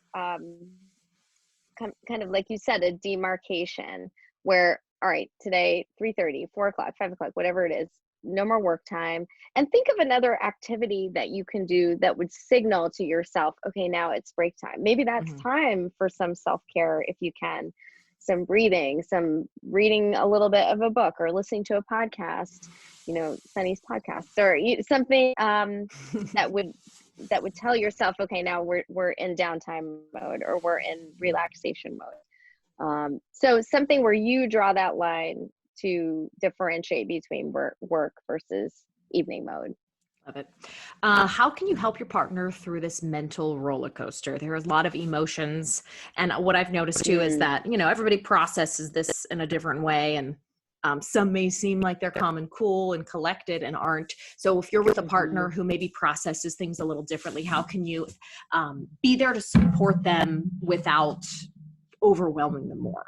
kind of like you said, a demarcation where, all right, today, 3:30, 4 o'clock, 5 o'clock, whatever it is, no more work time. And think of another activity that you can do that would signal to yourself, okay, now it's break time. Maybe that's time for some self-care if you can. Some breathing, some reading a little bit of a book or listening to a podcast, you know, Sonny's podcast, or something that would tell yourself, okay, now we're in downtime mode or we're in relaxation mode. So something where you draw that line to differentiate between work versus evening mode. Love it. How can you help your partner through this mental roller coaster? There are a lot of emotions. And what I've noticed too is that, you know, everybody processes this in a different way. And some may seem like they're calm and cool and collected and aren't. So if you're with a partner who maybe processes things a little differently, how can you be there to support them without overwhelming them more?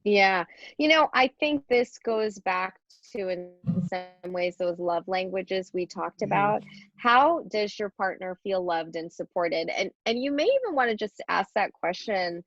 Yeah. You know, I think this goes back to, in some ways, those love languages we talked about. How does your partner feel loved and supported? And you may even want to just ask that question.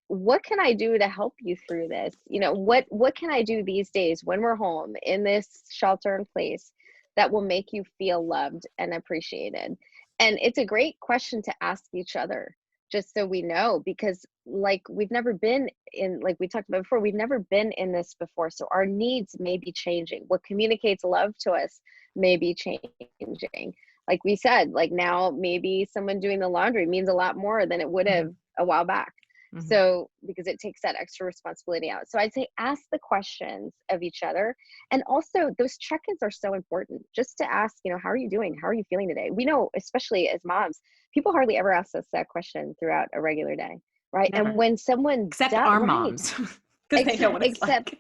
What can I do to help you through this? You know, what can I do these days when we're home in this shelter in place that will make you feel loved and appreciated? And it's a great question to ask each other, just so we know, because like we've never been in, like we talked about before, we've never been in this before. So our needs may be changing. What communicates love to us may be changing. Like we said, like now maybe someone doing the laundry means a lot more than it would have a while back. So because it takes that extra responsibility out. So I'd say ask the questions of each other. And also those check-ins are so important, just to ask, you know, how are you doing? How are you feeling today? We know, especially as moms, people hardly ever ask us that question throughout a regular day, right? Never. And when someone Except does, our right, moms, because they know what it's like.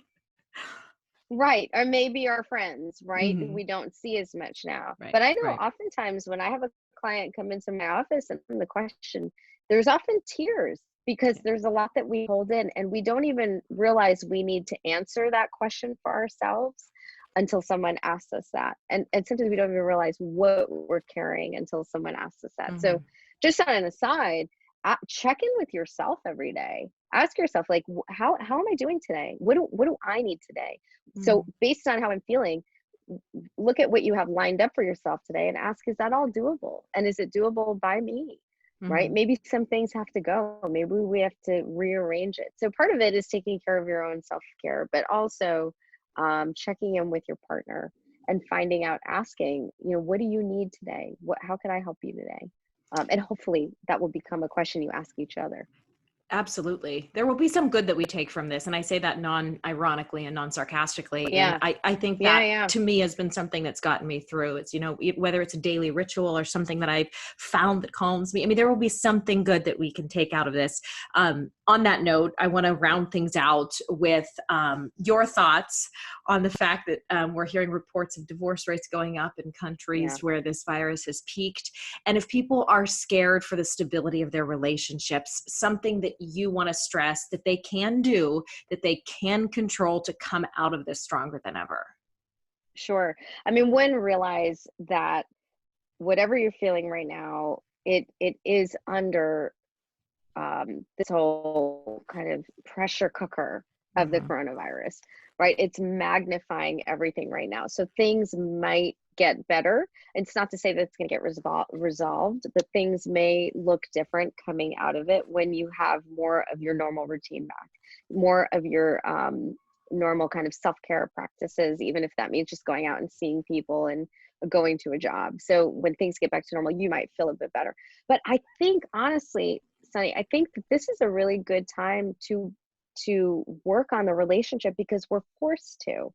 Right. Or maybe our friends, right? Mm-hmm. We don't see as much now. Right, But I know right. oftentimes when I have a client come into my office and the question, there's often tears because there's a lot that we hold in and we don't even realize we need to answer that question for ourselves until someone asks us that. And sometimes we don't even realize what we're carrying until someone asks us that. So just on an aside, check in with yourself every day. Ask yourself, like, how am I doing today? What do I need today? So based on how I'm feeling, look at what you have lined up for yourself today and ask, is that all doable? And is it doable by me? Right? Maybe some things have to go. Maybe we have to rearrange it. So part of it is taking care of your own self-care, but also checking in with your partner and finding out, asking, you know, what do you need today? How can I help you today? And hopefully that will become a question you ask each other. Absolutely. There will be some good that we take from this. And I say that non-ironically and non-sarcastically. Yeah. And I think that to me has been something that's gotten me through. It's, you know, whether it's a daily ritual or something that I've found that calms me. I mean, there will be something good that we can take out of this. On that note, I want to round things out with your thoughts on the fact that we're hearing reports of divorce rates going up in countries where this virus has peaked. And if people are scared for the stability of their relationships, something that you want to stress that they can do, that they can control to come out of this stronger than ever. Sure. I mean, one, realize that whatever you're feeling right now, it is under this whole kind of pressure cooker of the Hmm. coronavirus, right? It's magnifying everything right now. So things might get better. It's not to say that it's going to get resolved, but things may look different coming out of it when you have more of your normal routine back, more of your normal kind of self-care practices, even if that means just going out and seeing people and going to a job. So when things get back to normal, you might feel a bit better. But I think honestly, Sonny, I think that this is a really good time to work on the relationship because we're forced to,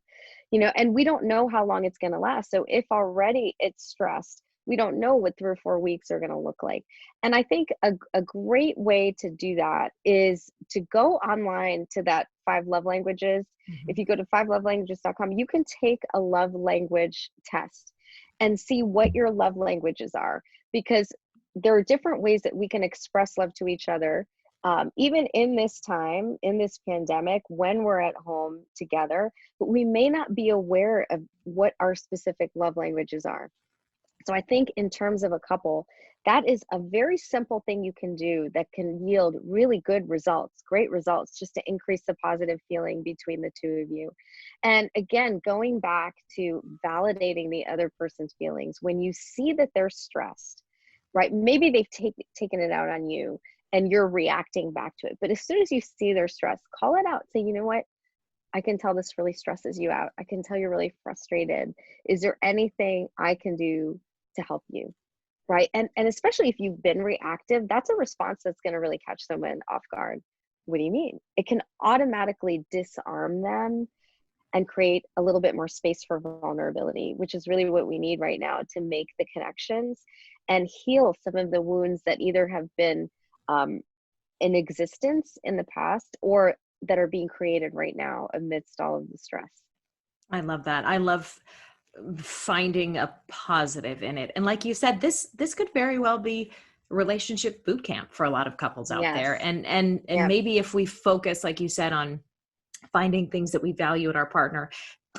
and we don't know how long it's going to last. So if already it's stressed, we don't know what 3 or 4 weeks are going to look like. And I think a great way to do that is to go online to that 5 love languages. Hmm. If you go to 5lovelanguages.com, you can take a love language test and see what your love languages are, because there are different ways that we can express love to each other, even in this time, in this pandemic, when we're at home together, but we may not be aware of what our specific love languages are. So I think in terms of a couple, that is a very simple thing you can do that can yield really good results, great results, just to increase the positive feeling between the two of you. And again, going back to validating the other person's feelings, when you see that they're stressed, right? Maybe they've taken it out on you and you're reacting back to it. But as soon as you see their stress, call it out. Say, you know what? I can tell this really stresses you out. I can tell you're really frustrated. Is there anything I can do to help you? Right. And especially if you've been reactive, that's a response that's going to really catch someone off guard. What do you mean? It can automatically disarm them and create a little bit more space for vulnerability, which is really what we need right now to make the connections and heal some of the wounds that either have been um, in existence in the past or that are being created right now amidst all of the stress. I love that. I love finding a positive in it. And like you said, this could very well be relationship boot camp for a lot of couples out Yes. there. And Yep. maybe if we focus, like you said, on finding things that we value in our partner,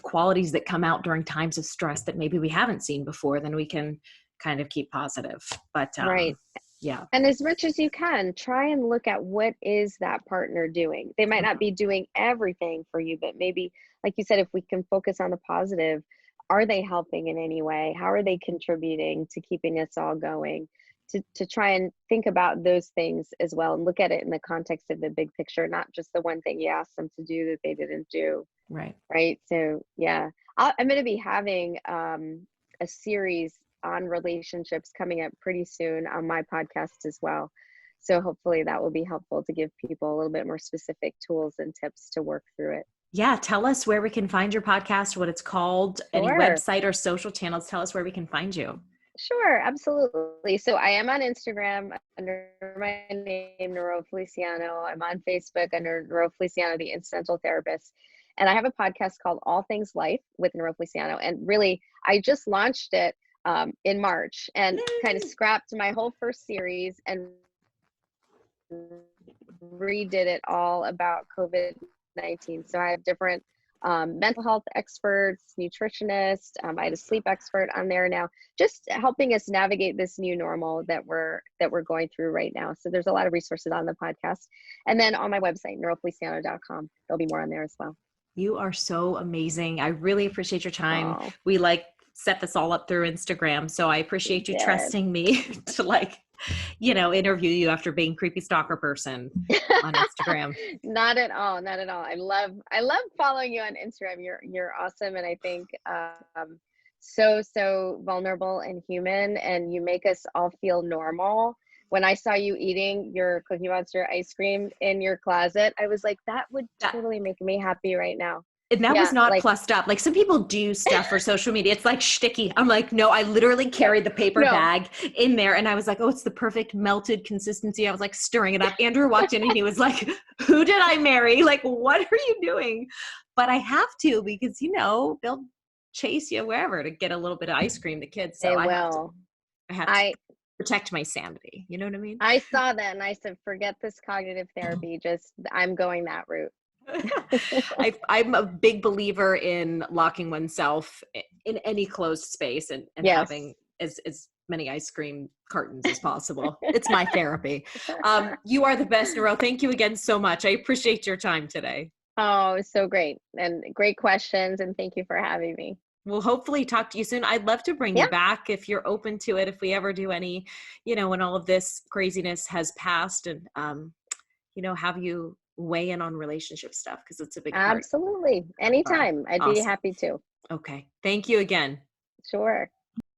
qualities that come out during times of stress that maybe we haven't seen before, then we can kind of keep positive. But Right. yeah. And as much as you can, try and look at what is that partner doing. They might not be doing everything for you, but maybe, like you said, if we can focus on the positive, are they helping in any way? How are they contributing to keeping us all going? To try and think about those things as well and look at it in the context of the big picture, not just the one thing you asked them to do that they didn't do. Right. Right. So, yeah, I'm going to be having a series on relationships coming up pretty soon on my podcast as well. So, hopefully, that will be helpful to give people a little bit more specific tools and tips to work through it. Yeah. Tell us where we can find your podcast, what it's called, any Sure. website or social channels. Tell us where we can find you. Sure, absolutely. So I am on Instagram under my name, Niro Feliciano. I'm on Facebook under Niro Feliciano, the Incidental Therapist. And I have a podcast called All Things Life with Niro Feliciano. And really, I just launched it in March and kind of Yay. scrapped my whole first series and redid it all about COVID-19. So I have different mental health experts, nutritionists. I had a sleep expert on there now, just helping us navigate this new normal that we're going through right now. So there's a lot of resources on the podcast, and then on my website, neurofeliciano.com. There'll be more on there as well. You are so amazing. I really appreciate your time. Oh, We set this all up through Instagram. So I appreciate you did. trusting me to interview you after being creepy stalker person on Instagram. Not at all. Not at all. I love following you on Instagram. You're awesome, and I think so vulnerable and human, and you make us all feel normal. When I saw you eating your Cookie Monster ice cream in your closet, I was like, that would That totally make me happy right now. and that was Yeah, not like plussed up. Like some people do stuff for social media. It's like sticky. I'm like, no, I literally carried the paper no. bag in there and I was like, oh, it's the perfect melted consistency. I was like stirring it up. Andrew walked in and he was like, who did I marry? Like, what are you doing? But I have to because, they'll chase you wherever to get a little bit of ice cream, the kids. So They I will. have to protect my sanity. You know what I mean? I saw that and I said, forget this cognitive therapy. Just I'm going that route. I'm a big believer in locking oneself in any closed space and Yes. having as many ice cream cartons as possible. It's my therapy. You are the best, Niro. Thank you again so much. I appreciate your time today. Oh, so great. And great questions. And thank you for having me. We'll hopefully talk to you soon. I'd love to bring you Yeah, back if you're open to it, if we ever do any, when all of this craziness has passed and, have you weigh in on relationship stuff because it's a big part absolutely. of our Anytime. I'd be awesome. happy to. Okay. Thank you again. Sure.